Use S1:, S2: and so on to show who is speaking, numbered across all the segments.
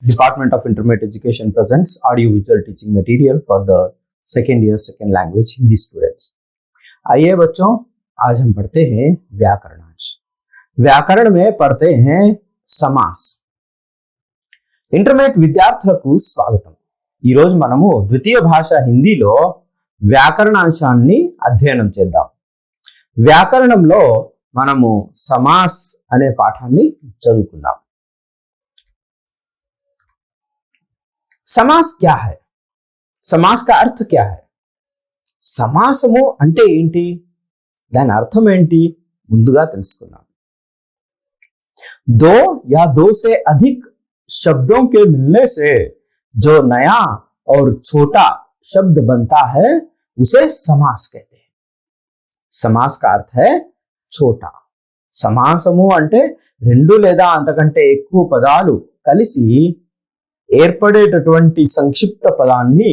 S1: Department of Intermediate Education presents audio-visual teaching material for the second year second language Hindi students. आइए बच्चों, आज हम पढ़ते हैं व्याकरणांश। व्याकरण में पढ़ते हैं समास। ఇంటర్మీడియట్ విద్యార్థులకు స్వాగతం। ఈ రోజు మనము ద్వితీయ భాష హిందీలో వ్యాకరణాంశాన్ని అధ్యయనం చేద్దాం। వ్యాకరణంలో మనము समास అనే పాఠాన్ని చదువుకుందాం। समास क्या है? समास का अर्थ क्या है? సమాసము అంటే ఏంటి, దాని అర్థం ఏంటి ముందుగా తెలుసుకుందాం। दो या दो से अधिक शब्दों के मिलने से जो नया और छोटा शब्द बनता है उसे समास कहते हैं। समास का अर्थ है छोटा। సమాసము అంటే రెండు లేదా అంతకంటే ఎక్కువ పదాలు కలిసి ఏర్పడేటటువంటి సంక్షిప్త పదాన్ని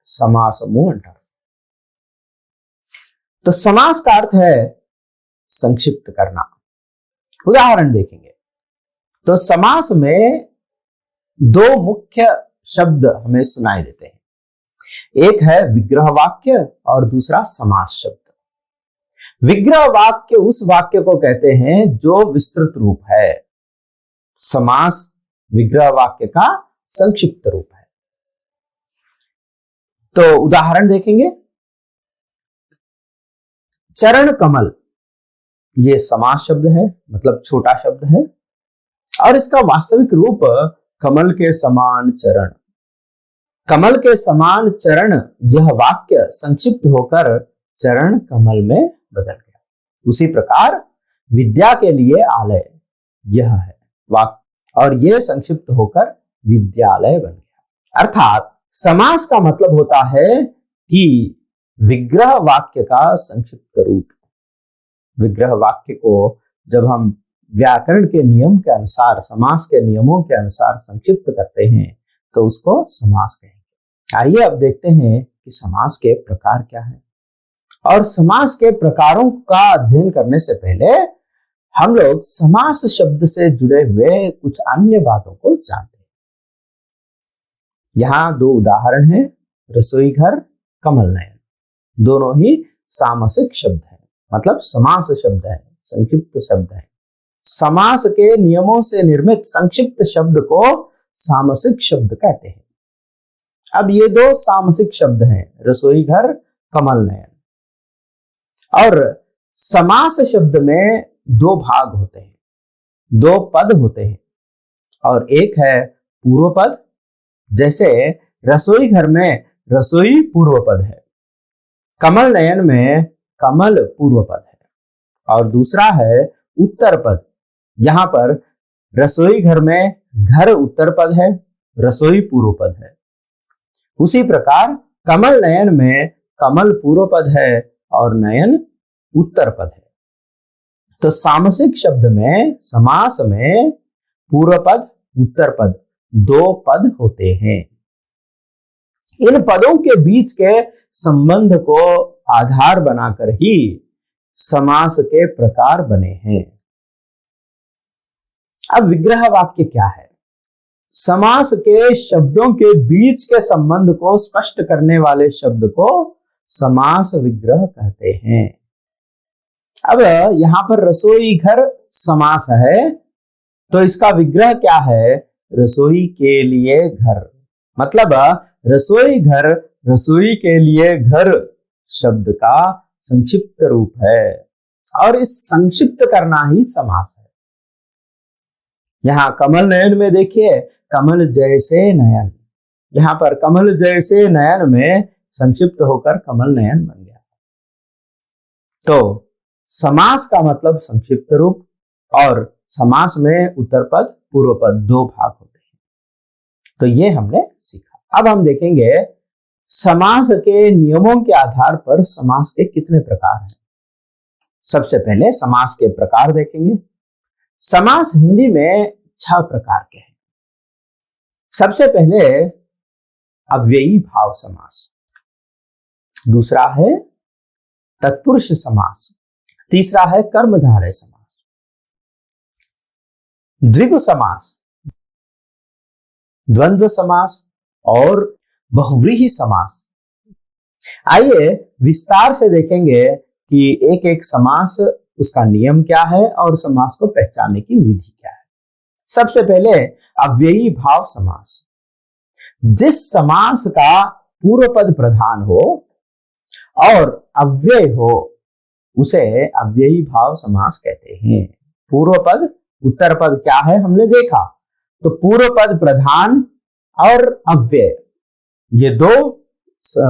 S1: समासము అంటారు। तो समास का अर्थ है संक्षिप्त करना। उदाहरण देखेंगे तो समास में दो मुख्य शब्द हमें सुनाई देते हैं, एक है विग्रह वाक्य और दूसरा समास शब्द। विग्रह वाक्य उस वाक्य को कहते हैं जो विस्तृत रूप है। समास विग्रह वाक्य का संक्षिप्त रूप है। तो उदाहरण देखेंगे, चरण कमल, ये समास शब्द है, मतलब छोटा शब्द है, और इसका वास्तविक रूप कमल के समान चरण। कमल के समान चरण, यह वाक्य संक्षिप्त होकर चरण कमल में बदल गया। उसी प्रकार विद्या के लिए आलय, यह है वाक्य, और यह संक्षिप्त होकर विद्यालय बन गया। अर्थात समास का मतलब होता है कि विग्रह वाक्य का संक्षिप्त रूप। विग्रह वाक्य को जब हम व्याकरण के नियम के अनुसार, समास के नियमों के अनुसार संक्षिप्त करते हैं तो उसको समास कहेंगे। आइए अब देखते हैं कि समास के प्रकार क्या है। और समास के प्रकारों का अध्ययन करने से पहले हम लोग समास शब्द से जुड़े हुए कुछ अन्य बातों को जानते हैं। यहां दो उदाहरण हैं, रसोई घर, कमल नयन। दोनों ही सामासिक शब्द हैं, मतलब समास शब्द है, संक्षिप्त शब्द है। समास के नियमों से निर्मित संक्षिप्त शब्द को सामासिक शब्द कहते हैं। अब ये दो सामासिक शब्द हैं, रसोई घर, कमल नयन। और समास शब्द में दो भाग होते हैं, दो पद होते हैं, और एक है पूर्व पद। जैसे रसोई घर में रसोई पूर्व पद है, कमल नयन में कमल पूर्व पद है, और दूसरा है उत्तर पद। यहां पर रसोई घर में घर उत्तर पद है, रसोई पूर्व पद है। उसी प्रकार कमल नयन में कमल पूर्व पद है और नयन उत्तर पद है। तो सामासिक शब्द में, समास में पूर्व पद, उत्तर पद, दो पद होते हैं। इन पदों के बीच के संबंध को आधार बनाकर ही समास के प्रकार बने हैं। अब विग्रह वाक्य क्या है? समास के शब्दों के बीच के संबंध को स्पष्ट करने वाले शब्द को समास विग्रह कहते हैं। अब यहां पर रसोई घर समास है, तो इसका विग्रह क्या है? रसोई के लिए घर। मतलब रसोई घर, रसोई के लिए घर शब्द का संक्षिप्त रूप है, और इस संक्षिप्त करना ही समास है। यहां कमल नयन में देखिए, कमल जैसे नयन, यहां पर कमल जैसे नयन में संक्षिप्त होकर कमल नयन बन गया। तो समास का मतलब संक्षिप्त रूप, और समास में उत्तर पद, पूर्व पद, दो भाग होते हैं। तो ये हमने सीखा। अब हम देखेंगे समास के नियमों के आधार पर समास के कितने प्रकार हैं। सबसे पहले समास के प्रकार देखेंगे। समास हिंदी में 6 प्रकार के हैं। सबसे पहले अव्ययी भाव समास, दूसरा है तत्पुरुष समास, तीसरा है कर्मधारय समास, द्विगु समास, द्वंद्व समास और बहुव्रीहि समास। आइए विस्तार से देखेंगे कि एक एक समास उसका नियम क्या है और समास को पहचानने की विधि क्या है। सबसे पहले अव्ययी भाव समास। जिस समास का पूर्व पद प्रधान हो और अव्यय हो उसे अव्ययी भाव समास कहते हैं। पूर्व पद उत्तर पद क्या है हमने देखा, तो पूर्व पद प्रधान और अव्यय ये दो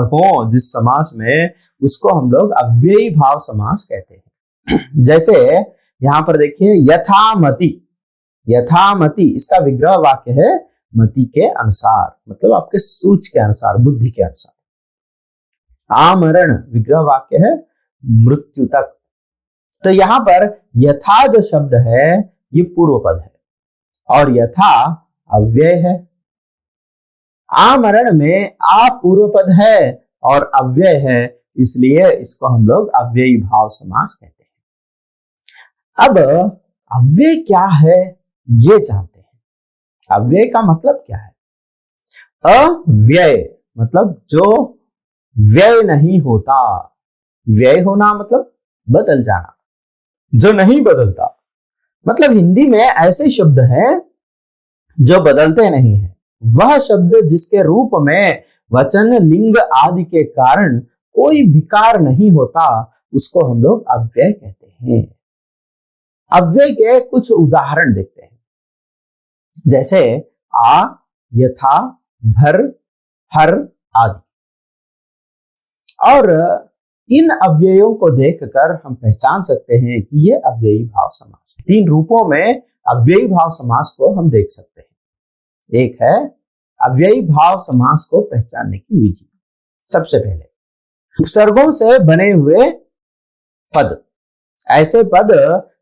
S1: हो जिस समास में उसको हम लोग अव्ययी भाव समास कहते हैं। जैसे यहां पर देखिए यथामति, यथामति इसका विग्रह वाक्य है मति के अनुसार, मतलब आपके सोच के अनुसार, बुद्धि के अनुसार। आमरण विग्रह वाक्य है मृत्यु तक। तो यहां पर यथा जो शब्द है ये पूर्व पद है और यथा अव्यय है। आमरण में आ पूर्व पद है और अव्यय है, इसलिए इसको हम लोग अव्ययी भाव समास कहते हैं। अब अव्यय क्या है ये जानते हैं। अव्यय का मतलब क्या है? अव्यय मतलब जो व्यय नहीं होता। व्यय होना मतलब बदल जाना, जो नहीं बदलता। मतलब हिंदी में ऐसे शब्द हैं जो बदलते नहीं हैं। वह शब्द जिसके रूप में वचन लिंग आदि के कारण कोई विकार नहीं होता उसको हम लोग अव्यय कहते हैं। अव्यय के कुछ उदाहरण देखते हैं, जैसे आ, यथा, भर, हर आदि। और इन अव्ययों को देखकर हम पहचान सकते हैं कि ये अव्ययी भाव समास। तीन रूपों में अव्ययी भाव समास को हम देख सकते हैं। एक है अव्ययी भाव समास को पहचानने की विधि। सबसे पहले उपसर्गों से बने हुए पद, ऐसे पद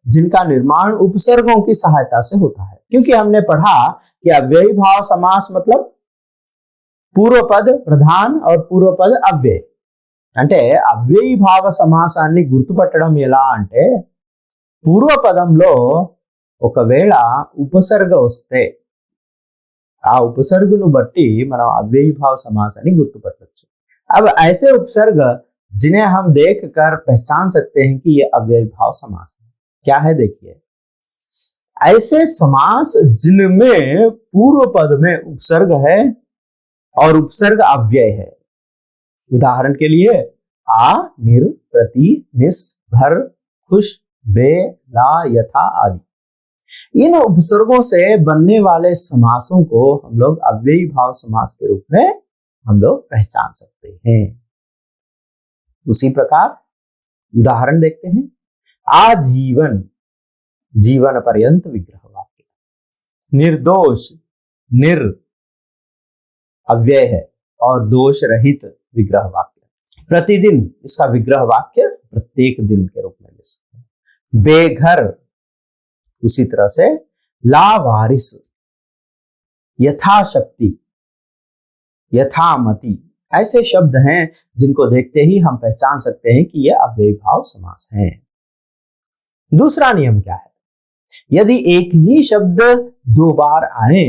S1: जिनका निर्माण उपसर्गों की सहायता से होता है। क्योंकि हमने पढ़ा कि अव्ययी भाव समास मतलब पूर्व पद प्रधान और पूर्व पद अव्यय। అంటే అవ్యయీ భావ సమాసాన్ని గుర్తుపట్టడం ఎలా అంటే పూర్వపదంలో ఒకవేళ ఉపసర్గ వస్తే ఆ ఉపసర్గను బట్టి మనం అవ్యయీ భావ समासाన్ని గుర్తుపట్టొచ్చు। अब ऐसे उपसर्ग जिन्हें हम देखकर पहचान सकते हैं कि ये अव्ययी भाव समास है, क्या है देखिए। ऐसे समास जिनमें पूर्व पद में उपसर्ग है और उपसर्ग अव्यय है। उदाहरण के लिए आ, निर, प्रति, निस, भर, खुश, बे, ला, यथा आदि। इन उपसर्गों से बनने वाले समासों को हम लोग अव्ययी भाव समास के रूप में हम लोग पहचान सकते हैं। उसी प्रकार उदाहरण देखते हैं। आजीवन, जीवन पर्यंत विग्रह वाक्य। निर्दोष, निर अव्यय है और दोष रहित विग्रह वाक्य। प्रतिदिन इसका विग्रह वाक्य प्रत्येक दिन के रूप में ले सकते हैं। बेघर उसी तरह से लावारिस, यथाशक्ति, यथामति ऐसे शब्द हैं जिनको देखते ही हम पहचान सकते हैं कि यह अव्ययी भाव समास है। दूसरा नियम क्या है? यदि एक ही शब्द दो बार आए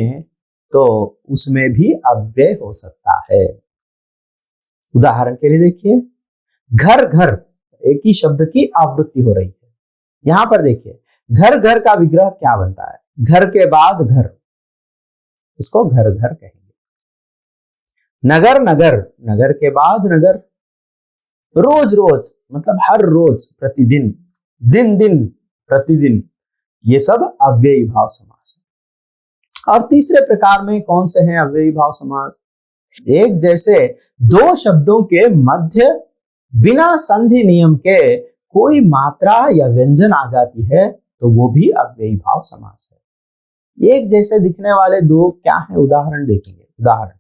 S1: तो उसमें भी अव्यय हो सकता है। उदाहरण के लिए देखिए, घर घर एक ही शब्द की आवृत्ति हो रही है। यहां पर देखिए घर घर का विग्रह क्या बनता है? घर के बाद घर, इसको घर घर कहेंगे। नगर नगर, नगर के बाद नगर। रोज रोज मतलब हर रोज, प्रतिदिन, दिन दिन, प्रतिदिन, ये सब अव्ययी भाव समास है। और तीसरे प्रकार में कौन से हैं अव्ययी भाव समास? एक जैसे दो शब्दों के मध्य बिना संधि नियम के कोई मात्रा या व्यंजन आ जाती है तो वो भी अव्ययी भाव समास है। एक जैसे दिखने वाले दो क्या है उदाहरण देखेंगे। उदाहरण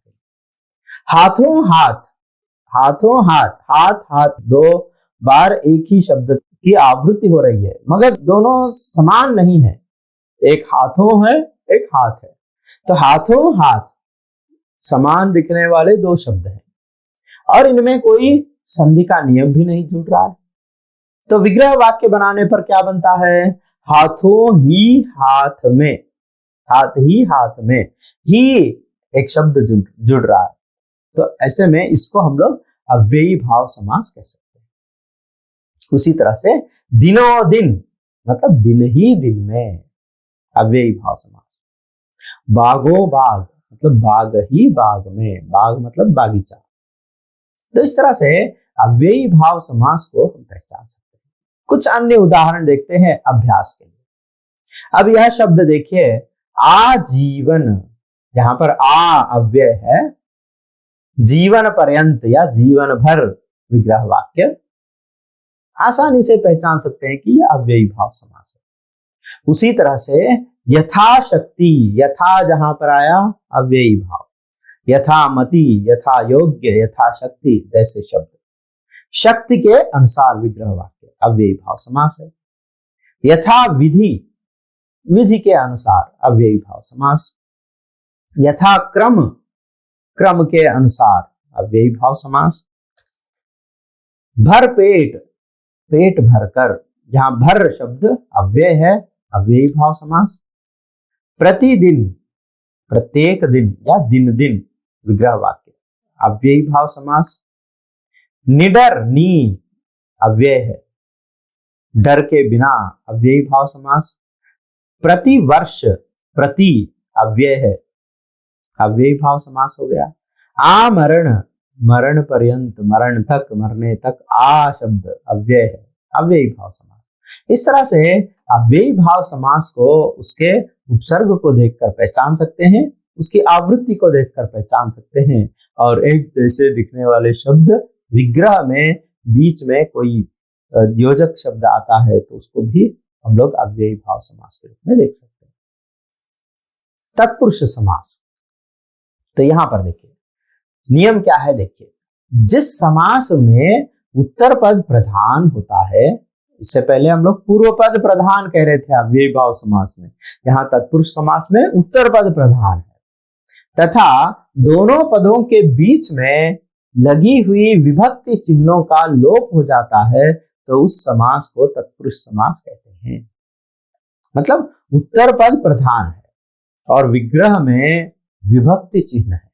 S1: हाथों हाथ, हाथों हाथ, हाथ हाथ दो बार एक ही शब्द की आवृत्ति हो रही है मगर दोनों समान नहीं है। एक हाथों है, एक हाथ है। तो हाथों हाथ समान दिखने वाले दो शब्द हैं और इनमें कोई संधि का नियम भी नहीं जुड़ रहा है। तो विग्रह वाक्य बनाने पर क्या बनता है? हाथों ही हाथ में, हाथ ही हाथ में। ही एक शब्द जुड़ रहा है, तो ऐसे में इसको हम लोग अव्ययी भाव समास कह सकते हैं। उसी तरह से दिनों दिन मतलब दिन ही दिन में, अव्ययी भाव समास। बागो बाग मतलब बाग ही बाग में, बाग मतलब बागीचा। तो इस तरह से अव्ययी भाव समास को हम पहचान सकते हैं। कुछ अन्य उदाहरण देखते हैं अभ्यास के लिए। अब यह शब्द देखिए, आजीवन, यहां पर आ अव्यय है, जीवन पर्यंत या जीवन भर विग्रह वाक्य, आसानी से पहचान सकते हैं कि यह अव्ययी भाव समास है। उसी तरह से यथाशक्ति, यथा जहां पर आया अव्ययी भाव, यथामति, यथा योग्य, यथाशक्ति जैसे शब्द, शक्ति के अनुसार विग्रह वाक्य अव्ययी भाव समास है। यथा विधि, विधि के अनुसार अव्ययी भाव समास। यथा क्रम, क्रम के अनुसार अव्ययी भाव समास। भर पेट, पेट भरकर, जहां भर शब्द अव्यय है, अव्ययी भाव समास। प्रतिदिन, प्रत्येक दिन या दिन दिन विग्रह वाक्य अव्ययी भाव समास। निडर, नी अव्यय है, डर के बिना अव्ययी भाव समास। प्रति वर्ष, प्रति अव्यय है, अव्ययी भाव समास हो गया। आमरण, मरण पर्यंत, मरण तक, मरने तक, आ शब्द अव्यय है, अव्ययी भाव समास। इस तरह से अव्ययी भाव समास को उसके उपसर्ग को देखकर पहचान सकते हैं, उसकी आवृत्ति को देखकर पहचान सकते हैं, और एक जैसे दिखने वाले शब्द विग्रह में बीच में कोई योजक शब्द आता है तो उसको भी हम लोग अव्ययी भाव समास के रूप में देख सकते हैं। तत्पुरुष समास, तो यहां पर देखिए नियम क्या है। देखिए, जिस समास में उत्तर पद प्रधान होता है, इससे पहले हम लोग पूर्व पद प्रधान कह रहे थे अव्ययी भाव समास में, यहां तत्पुरुष समास में उत्तर पद प्रधान है तथा दोनों पदों के बीच में लगी हुई विभक्ति चिन्हों का लोप हो जाता है, तो उस समास को तत्पुरुष समास कहते हैं। मतलब उत्तर पद प्रधान है और विग्रह में विभक्ति चिन्ह है,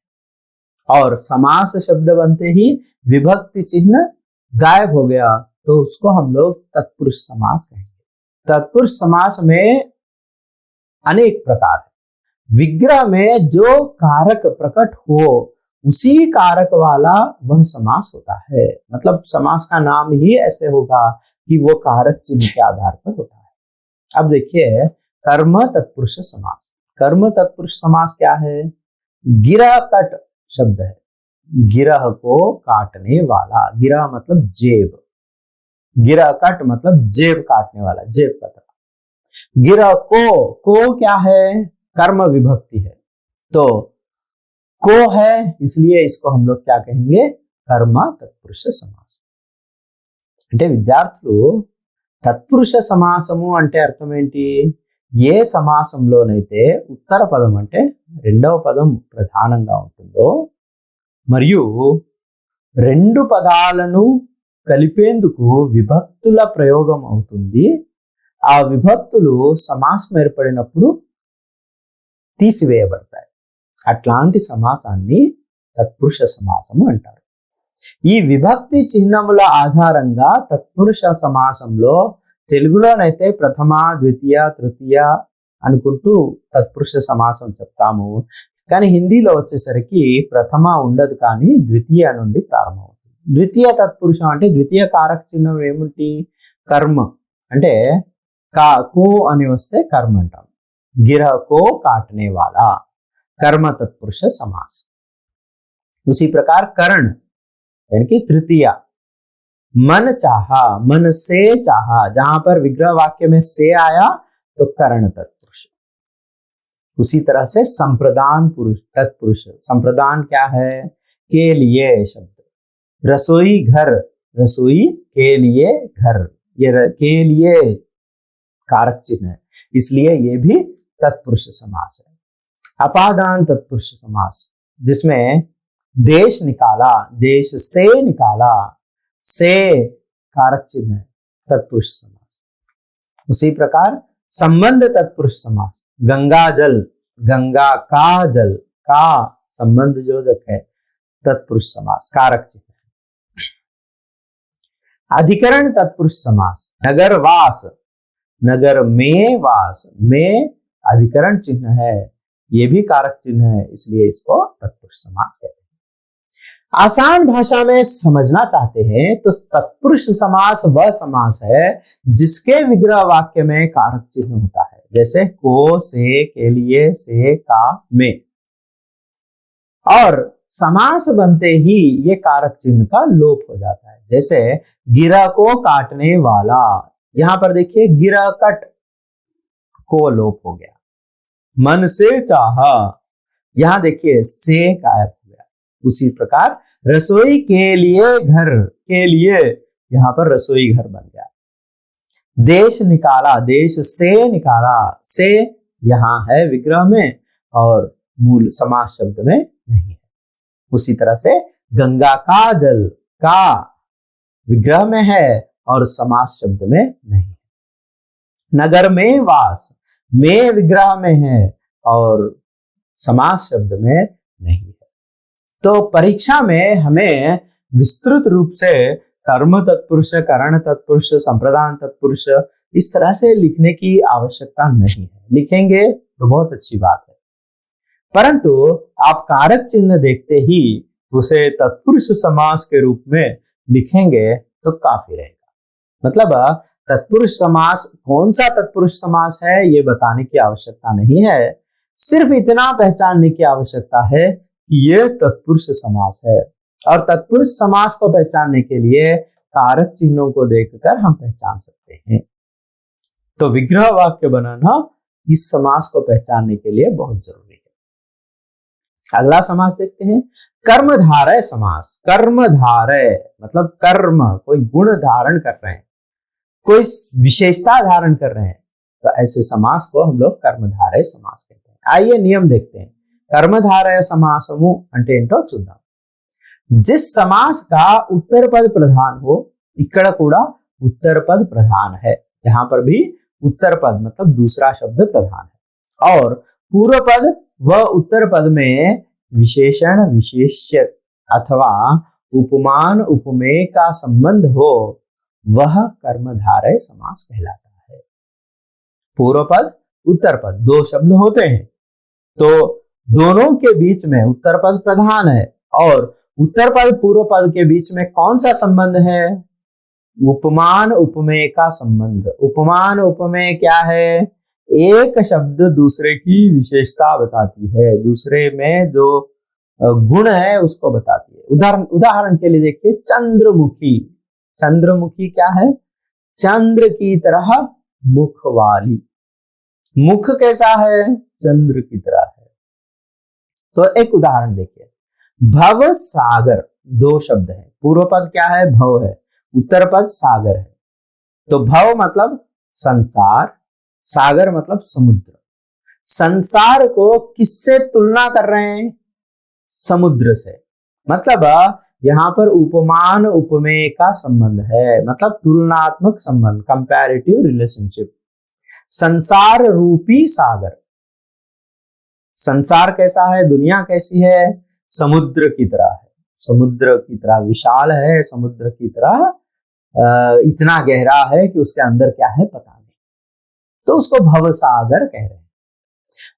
S1: और समास शब्द बनते ही विभक्ति चिन्ह गायब हो गया, तो उसको हम लोग तत्पुरुष समास कहेंगे। तत्पुरुष समास में अनेक प्रकार है। विग्रह में जो कारक प्रकट हो उसी कारक वाला वह समास होता है। मतलब समास का नाम ही ऐसे होगा कि वो कारक चिन्ह के आधार पर होता है। अब देखिए कर्म तत्पुरुष समास। कर्म तत्पुरुष समास क्या है? गिरह कट शब्द है, गिरह को काटने वाला, गिरह मतलब जेब, गिरह कट मतलब जेब काटने वाला, जेब कतरा। गिरह को क्या है? कर्म विभक्ति है, तो को है, इसलिए इसको हम लोग क्या कहेंगे? कर्म तत्पुरुष समास। అంటే విద్యార్థులు తత్పురుష సమాసము అంటే అర్థం ఏంటి? ఏ సమాసంలోనైతే ఉత్తర పదం అంటే రెండవ పదం ప్రధానంగా ఉంటుందో మరియు రెండు పదాలను కలిపేందుకు విభక్తుల ప్రయోగం అవుతుంది, ఆ విభక్తులు సమాసం ఏర్పడినప్పుడు తీసివేయబడతాయి. అట్లాంటి సమాసాన్ని తత్పురుష సమాసము అంటారు. ఈ విభక్తి చిహ్నముల ఆధారంగా తత్పురుష సమాసంలో తెలుగులోనైతే ప్రథమ, ద్వితీయ, తృతీయ అనుకుంటూ తత్పురుష సమాసం చెప్తాము, కానీ హిందీలో వచ్చేసరికి ప్రథమ ఉండదు, కానీ ద్వితీయ నుండి ప్రారంభమవుతుంది. ద్వితీయ తత్పురుషం అంటే ద్వితీయ కారక చిహ్నం ఏమిటి? కర్మ అంటే को అని వస్తే कर्म అంటాం. गिरह को काटने वाला, कर्म तत्पुरुष समास. उसी प्रकार कर्ण यानी कि तृतीय, मन चाहा, मन से चाहा, जहां पर विग्रह वाक्य में से आया तो कर्ण तत्पुरुष. उसी तरह से संप्रदान पुरुष तत्पुरुष. संप्रदान क्या है? के लिए शब्द. रसोई घर, रसोई के लिए घर, ये के लिए कारक चिन्ह है, इसलिए ये भी तत्पुरुष समास है. अपादान तत्पुरुष समास, जिसमें देश निकाला, देश से निकाला, से कारक चिन्ह है, तत्पुरुष समास. उसी प्रकार संबंध तत्पुरुष समास. गंगा जल, गंगा का जल, का संबंध योजक है तत्पुरुष समास, कारक चिन्ह है। अधिकरण तत्पुरुष समास, नगर वास, नगर में वास, में अधिकरण चिन्ह है, ये भी कारक चिन्ह है, इसलिए इसको तत्पुरुष समास कहते हैं। आसान भाषा में समझना चाहते हैं तो तत्पुरुष समास वह समास है जिसके विग्रह वाक्य में कारक चिन्ह होता है, जैसे को, से, के लिए, से, का, में। और समास बनते ही ये कारक चिन्ह का लोप हो जाता है, जैसे गिरा को काटने वाला, यहां पर देखिए गिरा कट को लोप हो गया। मन से चाहा, यहां देखिए से गायब हो गया। उसी प्रकार रसोई के लिए घर, के लिए यहां पर रसोई घर बन गया। देश निकाला, देश से निकाला, से यहां है विग्रह में और मूल समास शब्द में नहीं है। उसी तरह से गंगा का जल, का विग्रह में है और समास शब्द में नहीं है। नगर में वास, में विग्रह में है और समास शब्द में नहीं है। तो परीक्षा में हमें विस्तृत रूप से कर्म तत्पुरुष, करण तत्पुरुष, संप्रदान तत्पुरुष इस तरह से लिखने की आवश्यकता नहीं है। लिखेंगे तो बहुत अच्छी बात है, परंतु आप कारक चिन्ह देखते ही उसे तत्पुरुष समास के रूप में लिखेंगे तो काफी रहेगा। मतलब तत्पुरुष समास कौन सा तत्पुरुष समास है ये बताने की आवश्यकता नहीं है, सिर्फ इतना पहचानने की आवश्यकता है कि ये तत्पुरुष समास है। और तत्पुरुष समास को पहचानने के लिए कारक चिन्हों को देखकर हम पहचान सकते हैं। तो विग्रह वाक्य बनाना इस समास को पहचानने के लिए बहुत जरूरी है। अगला समास देखते हैं, कर्मधारय समास। कर्मधारय मतलब कर्म, कोई गुण धारण कर रहे हैं, कोई विशेषता धारण कर रहे हैं, तो ऐसे समास को हम लोग कर्मधारय समास कहते हैं। आइए नियम देखते हैं। कर्मधारय समासमु అంటే ఏంటో చూద్దాం। जिस समास का उत्तर पद प्रधान हो, इकड़ कूड़ा उत्तर पद प्रधान है, यहां पर भी उत्तर पद मतलब दूसरा शब्द प्रधान है, और पूर्व पद व उत्तर पद में विशेषण, विशेष्य अथवा उपमान, उपमेय का संबंध हो, वह कर्मधारय समास कहलाता है। पूर्व पद उत्तर पद दो शब्द होते हैं, तो दोनों के बीच में उत्तर पद प्रधान है और उत्तर पद पूर्व पद के बीच में कौन सा संबंध है? उपमान उपमेय का संबंध। उपमान उपमेय क्या है? एक शब्द दूसरे की विशेषता बताती है, दूसरे में जो गुण है उसको बताती है। उदाहरण के लिए देखिए, चंद्रमुखी। चंद्रमुखी क्या है? चंद्र की तरह मुख वाली। मुख कैसा है? चंद्र की तरह है। तो एक उदाहरण देखिए, भव सागर, दो शब्द है, पूर्व पद क्या है? भव है, उत्तर पद सागर है। तो भव मतलब संसार, सागर मतलब समुद्र। संसार को किससे तुलना कर रहे हैं? समुद्र से। मतलब यहां पर उपमान उपमेय का संबंध है, मतलब तुलनात्मक संबंध, कंपैरेटिव रिलेशनशिप। संसार रूपी सागर, संसार कैसा है? दुनिया कैसी है? समुद्र की तरह है, समुद्र की तरह विशाल है, समुद्र की तरह इतना गहरा है कि उसके अंदर क्या है पता नहीं, तो उसको भव सागर कह रहे हैं।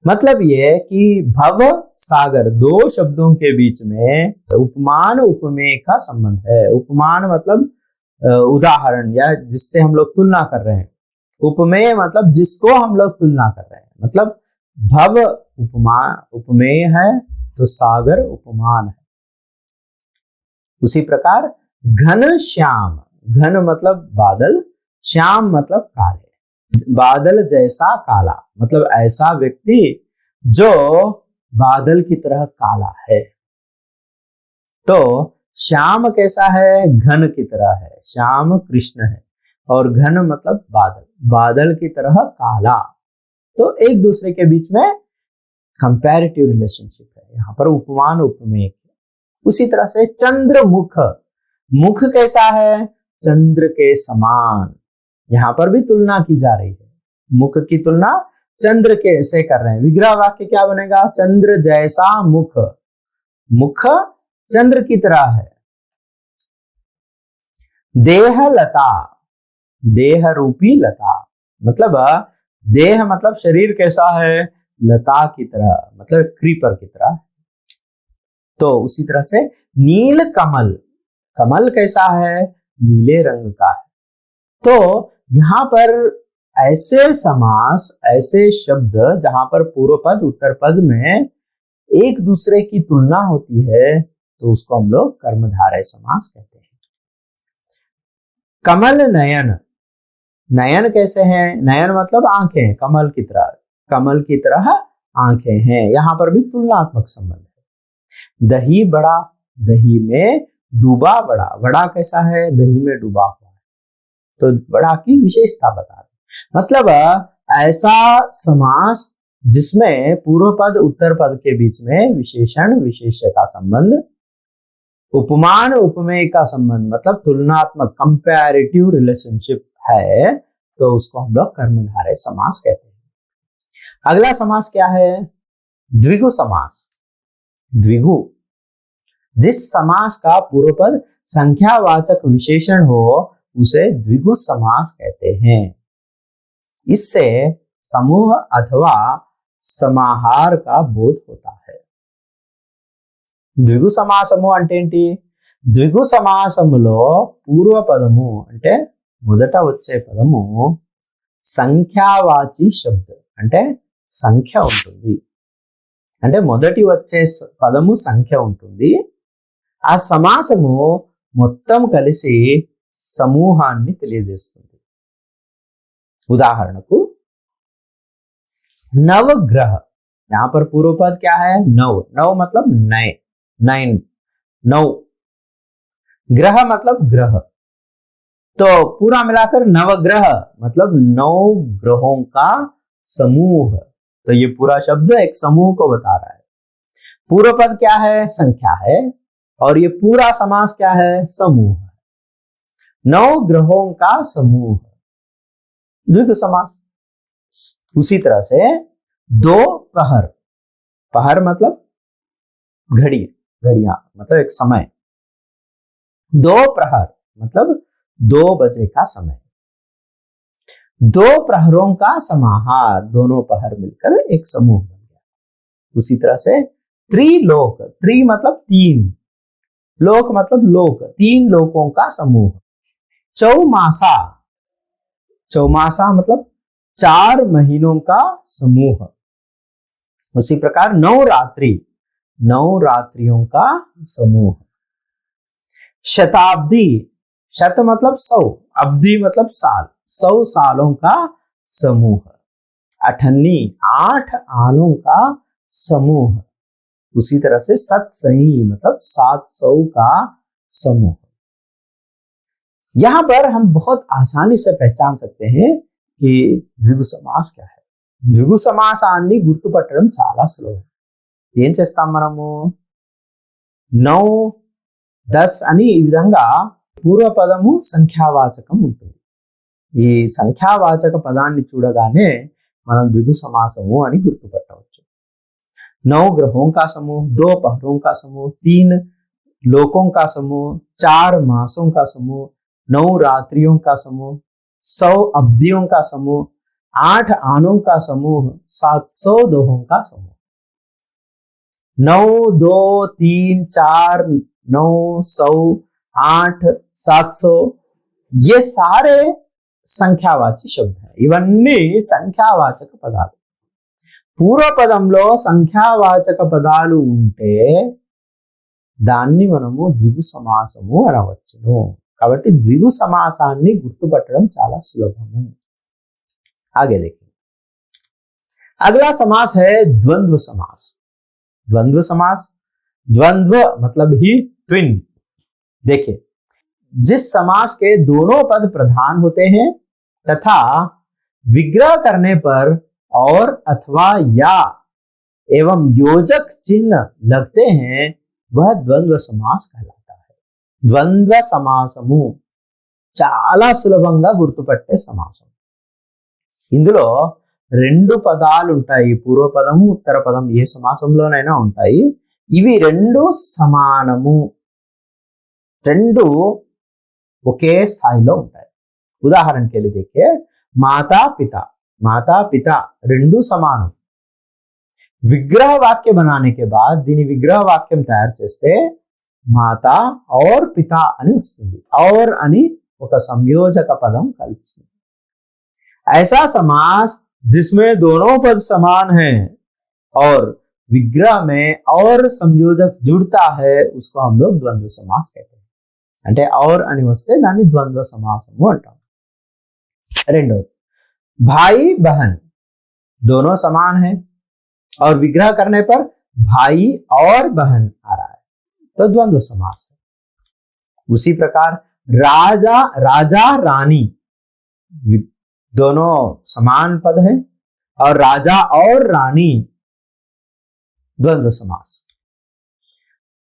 S1: मतलब ये कि भव सागर दो शब्दों के बीच में उपमान उपमेय का संबंध है। उपमान मतलब उदाहरण या जिससे हम लोग तुलना कर रहे हैं, उपमेय मतलब जिसको हम लोग तुलना कर रहे हैं। मतलब भव उपमान उपमेय है तो सागर उपमान है। उसी प्रकार घन श्याम, घन मतलब बादल, श्याम मतलब काले। बादल जैसा काला मतलब ऐसा व्यक्ति जो बादल की तरह काला है। तो श्याम कैसा है? घन की तरह है, श्याम कृष्ण है, और घन मतलब बादल, बादल की तरह काला। तो एक दूसरे के बीच में कंपैरेटिव रिलेशनशिप है, यहाँ पर उपमान उपमेय। उसी तरह से चंद्रमुख, मुख कैसा है? चंद्र के समान, यहां पर भी तुलना की जा रही है, मुख की तुलना चंद्र के से कर रहे हैं। विग्रह वाक्य क्या बनेगा? चंद्र जैसा मुख, मुख चंद्र की तरह है। देह लता, देह रूपी लता, मतलब देह मतलब शरीर कैसा है, लता की तरह, मतलब क्रीपर की तरह। तो उसी तरह से नील कमल, कमल कैसा है, नीले रंग का है। तो यहां पर ऐसे समास, ऐसे शब्द जहां पर पूर्व पद उत्तर पद में एक दूसरे की तुलना होती है, तो उसको हम लोग कर्मधारय समास कहते हैं। कमल नयन, नयन कैसे हैं, नयन मतलब आंखें, कमल की तरह, कमल की तरह आंखें हैं, यहां पर भी तुलनात्मक संबंध है। दही बड़ा, दही में डूबा बड़ा, बड़ा कैसा है, दही में डूबा हुआ है, तो बड़ा की विशेषता बता रहे। मतलब ऐसा समास जिसमें पूर्व पद उत्तर पद के बीच में विशेषण विशेष्य का संबंध, उपमान उपमेय का संबंध, मतलब तुलनात्मक कंपैरेटिव रिलेशनशिप है, तो उसको हम लोग कर्मधारय समास कहते हैं। अगला समास क्या है, द्विगु समास। द्विगु, जिस समास का पूर्व पद संख्यावाचक विशेषण हो उसे द्विगु समास कहते हैं। इससे समूह अथवा समाहार का बोध होता है। ద్విగు సమాసము అంటే ఏంటి, ద్విగు సమాసములో పూర్వ పదము అంటే మొదట వచ్చే పదము సంఖ్యావాచి శబ్దం, అంటే సంఖ్య ఉంటుంది, అంటే మొదటి వచ్చే పదము సంఖ్య ఉంటుంది, ఆ సమాసము మొత్తం కలిసి సమూహాన్ని తెలియజేస్తుంది। ఉదాహరణకు नवग्रह, यहां पर पूर्व पद क्या है, नव, नव मतलब नए, नाइन, नौ, ग्रह मतलब ग्रह, तो पूरा मिलाकर नवग्रह मतलब 9 ग्रहों का समूह। तो ये पूरा शब्द एक समूह को बता रहा है। पूर्व पद क्या है, संख्या है, और ये पूरा समास क्या है, समूह है। 9 ग्रहों का समूह, द्विगु समास। उसी तरह से दो पहर, पहर मतलब घड़ी, घड़ियां मतलब एक समय, दो प्रहर मतलब 2 बजे का समय, 2 प्रहरों का समाहार, दोनों पहर मिलकर एक समूह बन गया। उसी तरह से त्रिलोक, त्रि मतलब 3, लोक मतलब लोक, 3 लोकों का समूह। चौमासा, चौमासा मतलब 4 महीनों का समूह। उसी प्रकार नवरात्रि, 9 रात्रियों का समूह। शताब्दी, शत मतलब 100, अब्दी मतलब साल, 100 सालों का समूह। अठन्नी, 8 आनों का समूह। उसी तरह से सतसही मतलब 700 का समूह। यहां पर हम बहुत आसानी से पहचान सकते हैं कि ద్విగు समास क्या है। ద్విగు సమాసాన్ని గుర్తుపట్టడం చాలా సులభం। ఏం చేస్తాం మనము, 9, 10 అని ఈ విధంగా పూర్వపదము సంఖ్యావాచకం ఉంటుంది। ఈ సంఖ్యావాచక పదాన్ని చూడగానే మనం ద్విగు సమాసము అని గుర్తుపట్టవచ్చు। 9 ग्रहों का समूह, 2 पहरों का समूह, 3 लोकों का समूह, 4 मासों का समूह, 9 रात्रियों का समूह, 100 अवधियों का समूह, 8 आनों का समूह, 700 दोहों का समूह। 9, 2, 3, 4, 9, 100, 8, 700 ये सारे సంఖ్యావాచి శబ్దం। ఇవన్నీ సంఖ్యావాచక పదాలు। పూర్వపదంలో సంఖ్యావాచక పదాలు ఉంటే దాన్ని మనము ద్విగు సమాసము అనవచ్చును। కాబట్టి ద్విగు సమాసాన్ని గుర్తుపట్టడం చాలా సులభము। आगे देखिए, अगला समास है द्वंद्व समास। द्वंद्व समास, द्वंद्व मतलब ही ट्विन। देखिए, जिस समास के दोनों पद प्रधान होते हैं तथा विग्रह करने पर और अथवा या एवं योजक चिन्ह लगते हैं वह द्वंद्व समास कहलाता है। ద్వంద్వ సమాసము చాలా సులభంగా గుర్తుపట్టే సమాసం। ఇందులో 2 పదాలు ఉంటాయి, పూర్వపదము ఉత్తర పదం, ఏ సమాసంలోనైనా ఉంటాయి। ఇవి రెండు సమానము, రెండు ఒకే స్థాయిలో ఉంటాయి. उदाहरण के लिए देखिए, माता पिता రెండు సమానం. విగ్రహ వాక్య बनाने के बाद దీని విగ్రह వాక్యం తయారు చేస్తే మాతా और पिता అని వస్తుంది. और అని ఒక సంయోజక పదం కల్పిస్తుంది. ऐसा समास जिसमें दोनों पद समान हैं और विग्रह में और संयोजक जुड़ता है उसको हम लोग द्वंद्व समास कहते हैं. అంటే और అని వస్తే దాన్ని ద్వంద్వ సమాసము అంటాం. రెండోది, भाई बहन दोनों समान है और विग्रह करने पर भाई और बहन आ रहा है तो द्वंद्व समास है. उसी प्रकार राजा रानी दोनों समान पद हैं और राजा और रानी द्वंद्व समास.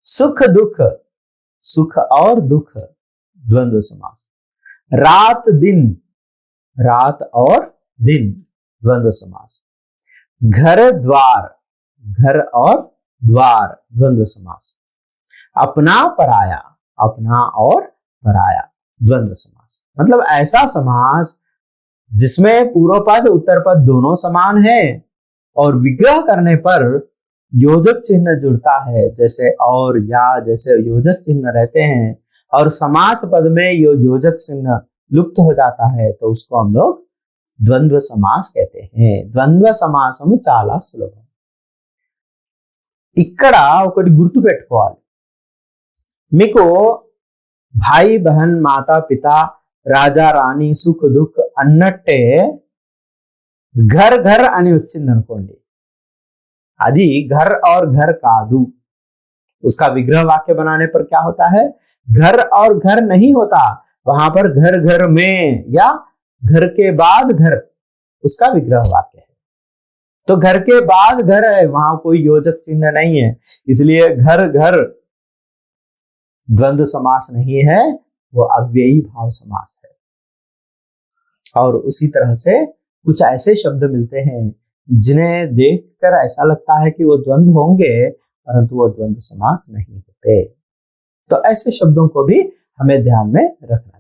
S1: सुख और दुख द्वंद्व समास. रात और दिन द्वंद्व समास. घर और द्वार द्वंद्व समास. अपना और पराया द्वंद्व समास. मतलब ऐसा समास जिसमें पूर्व पद उत्तर पद दोनों समान है और विग्रह करने पर योजक चिन्ह जुड़ता है, जैसे और या जैसे योजक चिन्ह रहते हैं और समास पद में योजक चिन्ह लुप्त हो जाता है तो उसको हम लोग द्वंद्व समास कहते हैं. ద్వంద్వ సమాసము చాలా సులభం. ఇక్కడ ఒకటి గుర్తు పెట్టుకోవాలి, మీకు భాయి బహన్ మాతా పిత రాజా రాణి సుఖ దుఃఖ అన్నట్టే घर అని వచ్చింది అనుకోండి, అది घर और घर కాదు. उसका विग्रह वाक्य बनाने पर क्या होता है, घर और घर नहीं होता, वहां पर घर में या घर के बाद घर उसका विग्रह वाक्य है. तो घर के बाद घर है, वहां कोई योजक चिन्ह नहीं है, इसलिए घर द्वंद्व समास नहीं है, वो अव्ययी भाव समास है. और उसी तरह से कुछ ऐसे शब्द मिलते हैं जिन्हें देखकर ऐसा लगता है कि वो द्वंद्व होंगे परंतु वो द्वंद्व समास नहीं होते. तो ऐसे शब्दों को भी हमें ध्यान में रखना